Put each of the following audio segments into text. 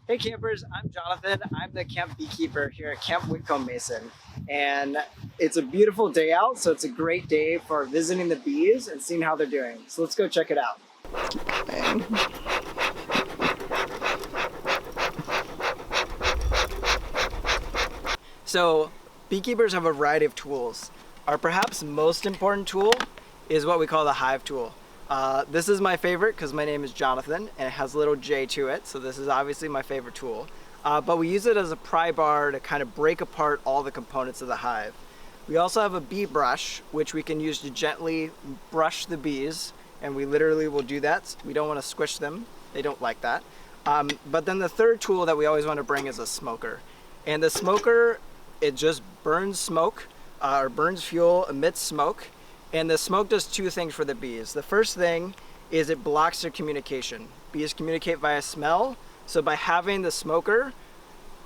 Hey campers, I'm Jonathan. I'm the camp beekeeper here at Camp Whitcomb Mason. And it's a beautiful day out, so it's a great day for visiting the bees and seeing how they're doing. So let's go check it out. So beekeepers have a variety of tools. Our perhaps most important tool is what we call the Hive tool. This is my favorite because my name is Jonathan and it has a little J to it, so this is obviously my favorite tool. But we use it as a pry bar to kind of break apart all the components of the hive. We also have a bee brush, which we can use to gently brush the bees, and we literally will do that. We don't want to squish them, they don't like that. But then the third tool that we always want to bring is a smoker. And the smoker, it just burns smoke, or burns fuel, emits smoke. And the smoke does two things for the bees. The first thing is it blocks their communication. Bees communicate via smell, so by having the smoker,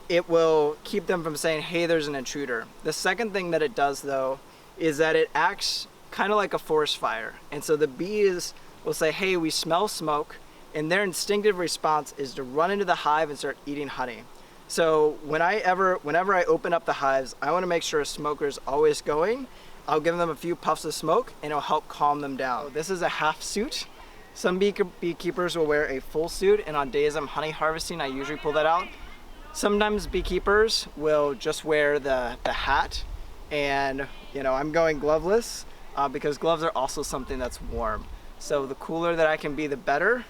it will keep them from saying, hey, there's an intruder. The second thing that it does though, is that it acts kind of like a forest fire. And so the bees will say, hey, we smell smoke, and their instinctive response is to run into the hive and start eating honey. So whenever I open up the hives, I want to make sure a smoker is always going. I'll give them a few puffs of smoke and it'll help calm them down. This is a half suit. Some beekeepers will wear a full suit, and on days I'm honey harvesting, I usually pull that out. Sometimes beekeepers will just wear the hat, and I'm going gloveless because gloves are also something that's warm. So the cooler that I can be, the better.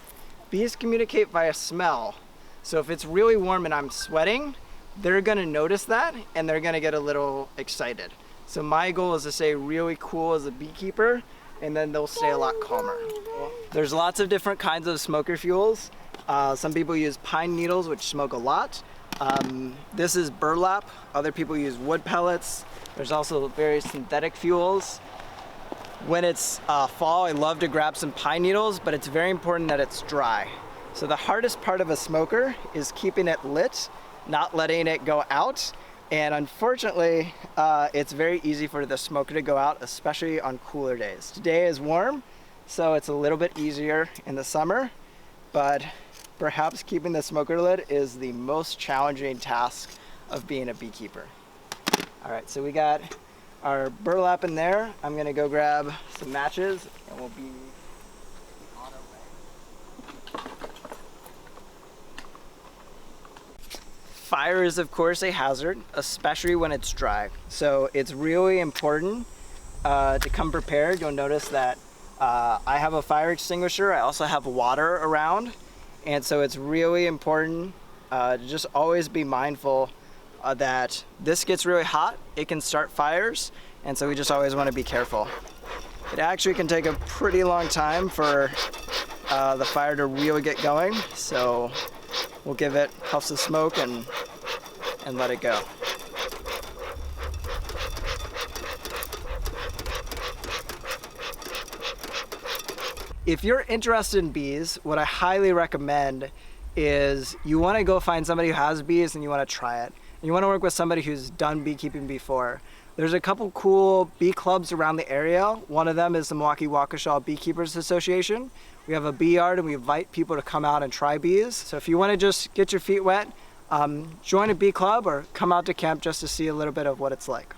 Bees communicate via smell. So if it's really warm and I'm sweating, they're gonna notice that and they're gonna get a little excited. So my goal is to stay really cool as a beekeeper, and then they'll stay a lot calmer. There's lots of different kinds of smoker fuels. Some people use pine needles, which smoke a lot. This is burlap. Other people use wood pellets. There's also various synthetic fuels. When it's fall, I love to grab some pine needles, but it's very important that it's dry. So the hardest part of a smoker is keeping it lit, not letting it go out. And unfortunately, it's very easy for the smoker to go out, especially on cooler days. Today is warm, so it's a little bit easier in the summer, but perhaps keeping the smoker lit is the most challenging task of being a beekeeper. All right, so we got our burlap in there. I'm gonna go grab some matches and we'll be on our way. Fire is of course a hazard, especially when it's dry. So it's really important to come prepared. You'll notice that I have a fire extinguisher. I also have water around. And so it's really important to just always be mindful that this gets really hot. It can start fires. And so we just always want to be careful. It actually can take a pretty long time for the fire to really get going. So we'll give it puffs of smoke and let it go. If you're interested in bees, what I highly recommend is you want to go find somebody who has bees and you want to try it. And you want to work with somebody who's done beekeeping before. There's a couple cool bee clubs around the area. One of them is the Milwaukee Waukesha Beekeepers Association. We have a bee yard and we invite people to come out and try bees. So if you want to just get your feet wet, join a bee club or come out to camp just to see a little bit of what it's like.